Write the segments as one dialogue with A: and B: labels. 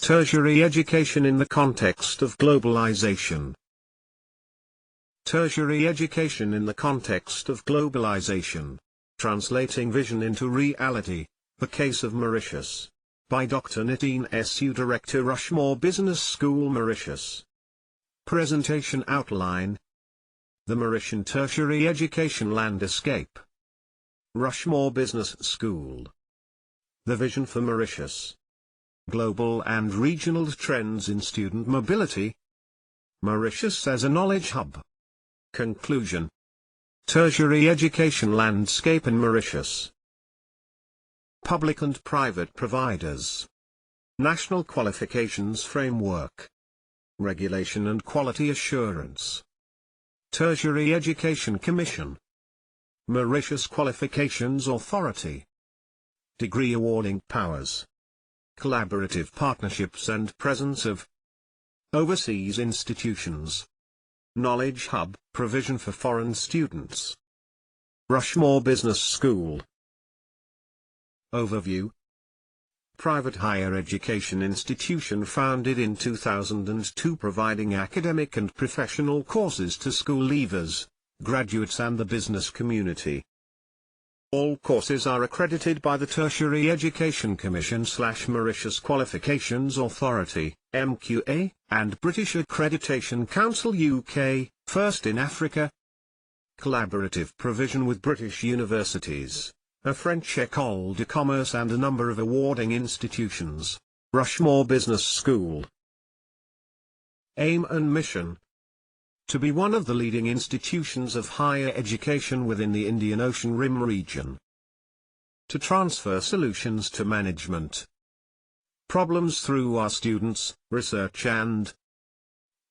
A: Tertiary education in the context of globalization. Tertiary education in the context of globalization. Translating Vision into Reality, The Case of Mauritius. By Dr. Nitin Su, Director, Rushmore Business School, Mauritius. Presentation outline. The Mauritian Tertiary Education Landscape. Rushmore Business School. The Vision for Mauritius. Global and regional trends in student mobility. Mauritius as a knowledge hub. Conclusion. Tertiary education landscape in Mauritius. Public and private providers. National qualifications framework. Regulation and quality assurance. Tertiary Education Commission. Mauritius Qualifications Authority. Degree awarding powers. Collaborative partnerships and presence of overseas institutions. Knowledge hub, provision for foreign students. Rushmore Business School. Overview. Private higher education institution founded in 2002, providing academic and professional courses to school leavers, graduates and the business community. All courses are accredited by the Tertiary Education Commission / Mauritius Qualifications Authority, MQA, and British Accreditation Council UK, first in Africa. Collaborative provision with British universities, a French École de Commerce and a number of awarding institutions. Rushmore Business School. Aim and mission. To be one of the leading institutions of higher education within the Indian Ocean Rim region. To transfer solutions to management problems through our students, research and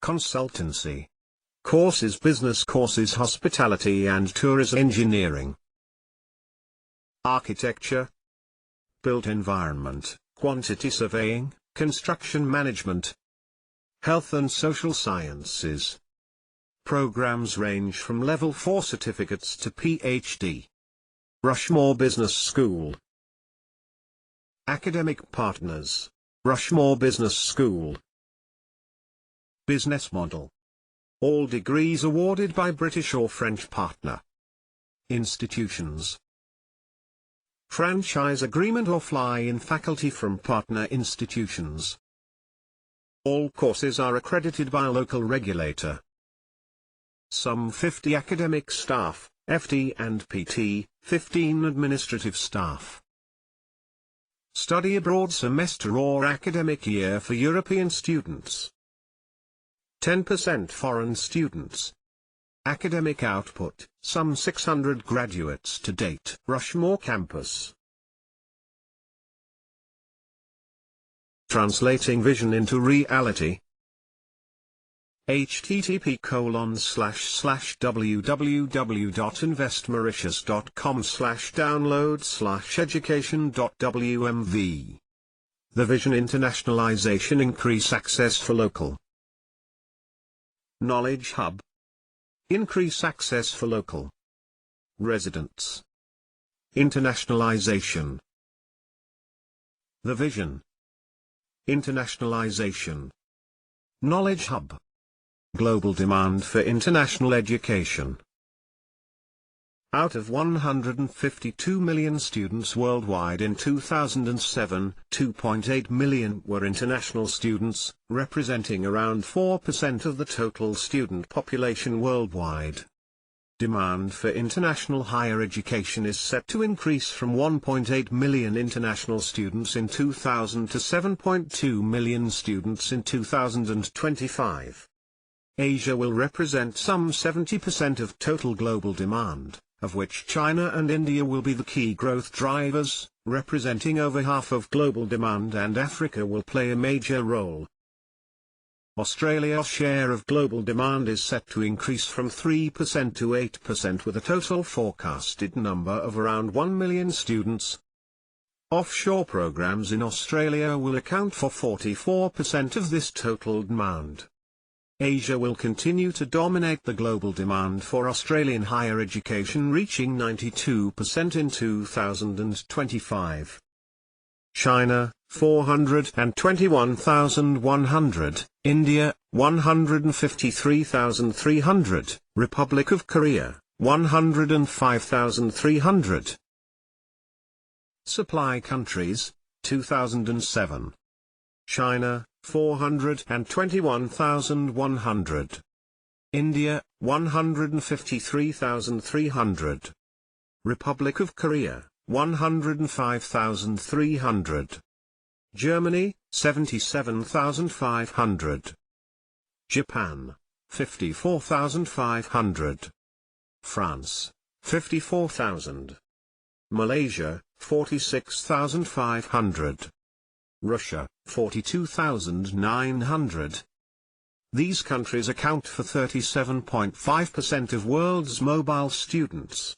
A: consultancy. Courses: business courses, hospitality and tourism, engineering, architecture, built environment, quantity surveying, construction management, health and social sciences. Programs range from Level 4 certificates to PhD. Rushmore Business School. Academic partners. Rushmore Business School. Business model. All degrees awarded by British or French partner institutions. Franchise agreement or fly-in faculty from partner institutions. All courses are accredited by a local regulator. Some 50 academic staff, FT and PT, 15 administrative staff. Study abroad semester or academic year for European students. 10% foreign students. Academic output, some 600 graduates to date. Rushmore Campus. Translating vision into reality. http://www.investmauritius.com/download/education.wmv. The Vision Internationalization Increase Access for Local. Knowledge Hub. Increase access for local residents. Internationalization. The Vision. Internationalization. Knowledge Hub. Global demand for international education. Out of 152 million students worldwide in 2007, 2.8 million were international students, representing around 4% of the total student population worldwide. Demand for international higher education is set to increase from 1.8 million international students in 2000 to 7.2 million students in 2025. Asia will represent some 70% of total global demand, of which China and India will be the key growth drivers, representing over half of global demand, and Africa will play a major role. Australia's share of global demand is set to increase from 3% to 8%, with a total forecasted number of around 1 million students. Offshore programs in Australia will account for 44% of this total demand. Asia will continue to dominate the global demand for Australian higher education, reaching 92% in 2025. China, 421,100, India, 153,300, Republic of Korea, 105,300. Supply countries, 2007. China, 421,100. India, 153,300. Republic of Korea, 105,300. Germany, 77,500. Japan, 54,500. France, 54,000. Malaysia, 46,500. Russia, 42,900. These countries account for 37.5% of world's mobile students.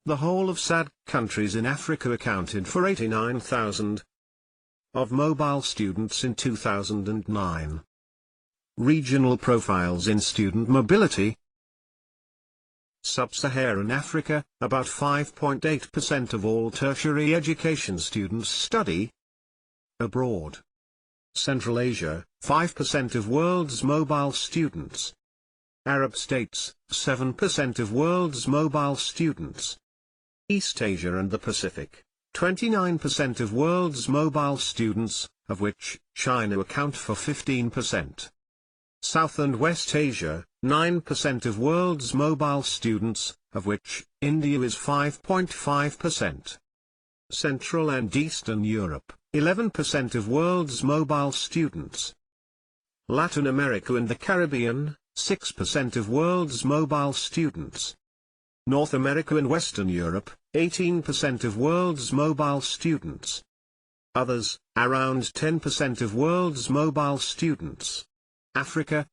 A: The whole of SADC countries in Africa accounted for 89,000 of mobile students in 2009. Regional profiles in student mobility. Sub-Saharan Africa, about 5.8% of all tertiary education students study abroad. Central Asia, 5% of world's mobile students. Arab states, 7% of world's mobile students. East Asia and the Pacific, 29% of world's mobile students, of which China account for 15%. South and West Asia, 9% of world's mobile students, of which India is 5.5%. Central and Eastern Europe, 11% of world's mobile students. Latin America and the Caribbean, 6% of world's mobile students. North America and Western Europe, 18% of world's mobile students. Others, around 10% of world's mobile students. Africa.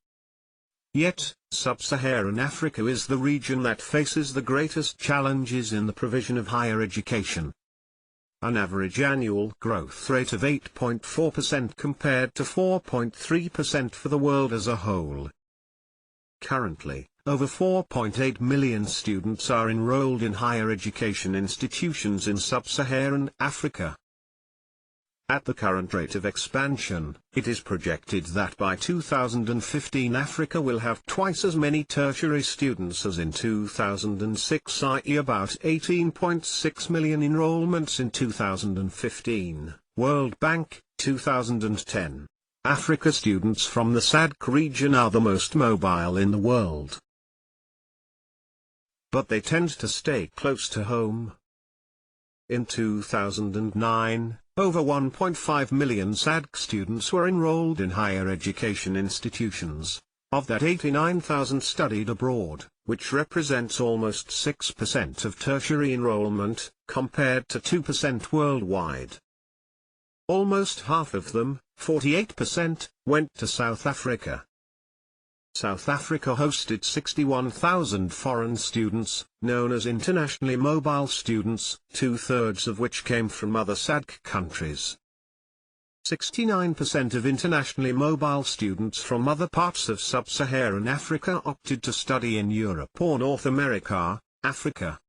A: Yet, Sub-Saharan Africa is the region that faces the greatest challenges in the provision of higher education. An average annual growth rate of 8.4% compared to 4.3% for the world as a whole. Currently, over 4.8 million students are enrolled in higher education institutions in Sub-Saharan Africa. At the current rate of expansion, it is projected that by 2015 Africa will have twice as many tertiary students as in 2006, i.e. about 18.6 million enrollments in 2015. World Bank, 2010. Africa students from the SADC region are the most mobile in the world. But they tend to stay close to home. In 2009, over 1.5 million SADC students were enrolled in higher education institutions. Of that, 89,000 studied abroad, which represents almost 6% of tertiary enrollment, compared to 2% worldwide. Almost half of them, 48%, went to South Africa. South Africa hosted 61,000 foreign students, known as internationally mobile students, 2/3 of which came from other SADC countries. 69% of internationally mobile students from other parts of Sub-Saharan Africa opted to study in Europe or North America, Africa.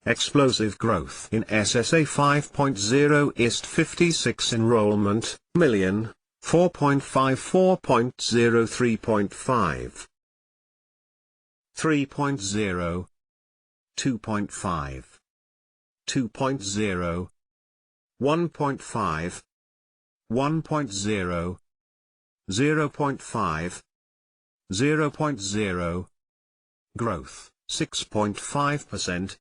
A: Explosive growth in SSA 5.0 IST 56 enrollment, million, 4.54.0 3.5 3.0 2.5 2.0 1.5 1.0 0.5 0.0 Growth, 6.5%.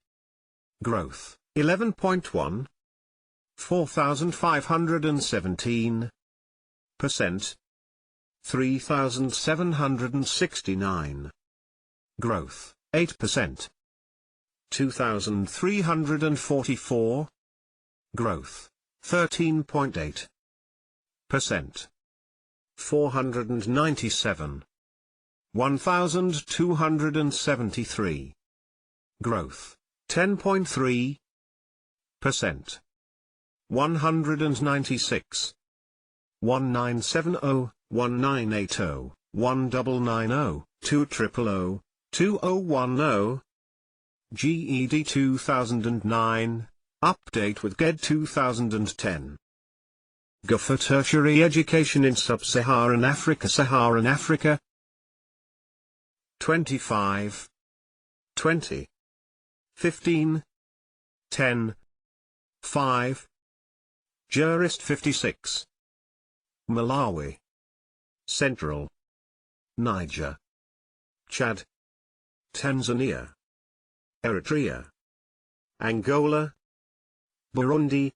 A: Growth, 11.1. 4,517%. 3,769. Growth, 8%. 2,344. Growth, 13.8%. 497. 1,273. Growth, 10.3%. 196. 1970, 1980, 1990, 2000, 2010. GED 2009, update with GED 2010. Go for tertiary education in Sub-Saharan Africa. Saharan Africa 25, 20, 15, 10, 5. Jurist 56. Malawi, Central, Niger, Chad, Tanzania, Eritrea, Angola, Burundi,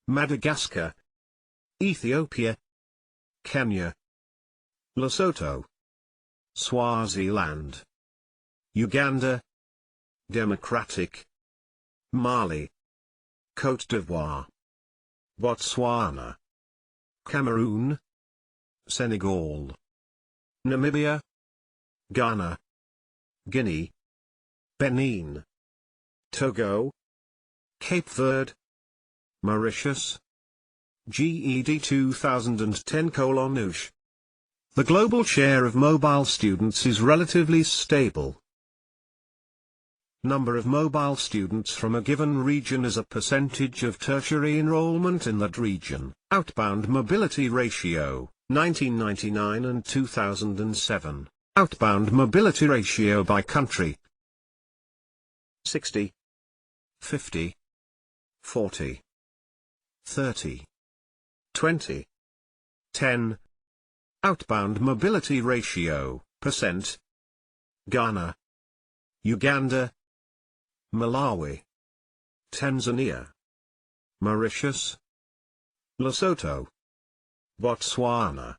A: Madagascar, Ethiopia, Kenya, Lesotho, Swaziland, Uganda, Democratic, Mali, Côte d'Ivoire, Botswana, Cameroon, Senegal, Namibia, Ghana, Guinea, Benin, Togo, Cape Verde, Mauritius. GED 2010:Oosh. The global share of mobile students is relatively stable. Number of mobile students from a given region is a percentage of tertiary enrollment in that region. Outbound mobility ratio, 1999 and 2007. Outbound mobility ratio by country. 60, 50, 40, 30, 20, 10. Outbound mobility ratio, percent. Ghana, Uganda, Malawi, Tanzania, Mauritius, Lesotho, Botswana,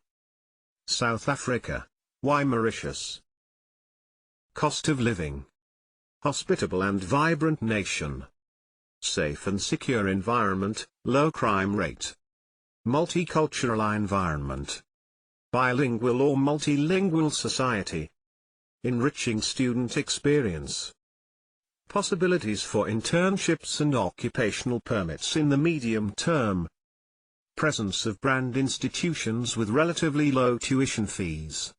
A: South Africa. Why Mauritius? Cost of living. Hospitable and vibrant nation. Safe and secure environment, low crime rate. Multicultural environment. Bilingual or multilingual society. Enriching student experience. Possibilities for internships and occupational permits in the medium term. Presence of brand institutions with relatively low tuition fees.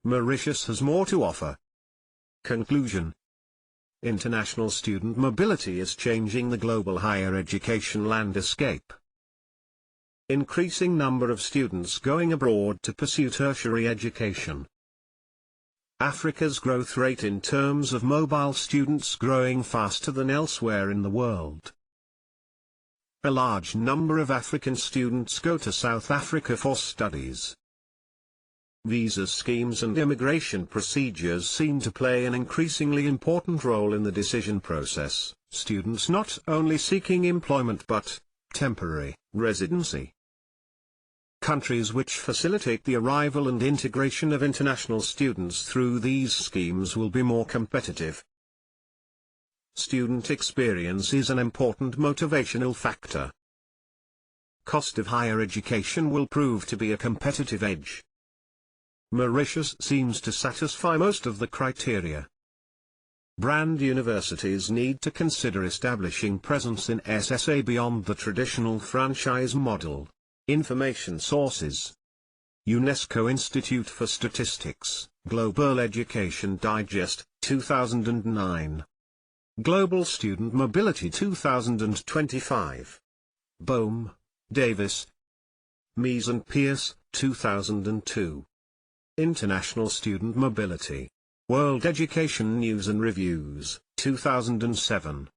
A: Mauritius has more to offer. Conclusion. International student mobility is changing the global higher education landscape. Increasing number of students going abroad to pursue tertiary education. Africa's growth rate in terms of mobile students growing faster than elsewhere in the world. A large number of African students go to South Africa for studies. Visa schemes and immigration procedures seem to play an increasingly important role in the decision process. Students not only seeking employment but temporary residency. Countries which facilitate the arrival and integration of international students through these schemes will be more competitive. Student experience is an important motivational factor. Cost of higher education will prove to be a competitive edge. Mauritius seems to satisfy most of the criteria. Brand universities need to consider establishing presence in SSA beyond the traditional franchise model. Information sources. UNESCO Institute for Statistics, Global Education Digest, 2009. Global Student Mobility 2025. Boehm, Davis, Mies and Pierce, 2002. International Student Mobility. World Education News and Reviews, 2007.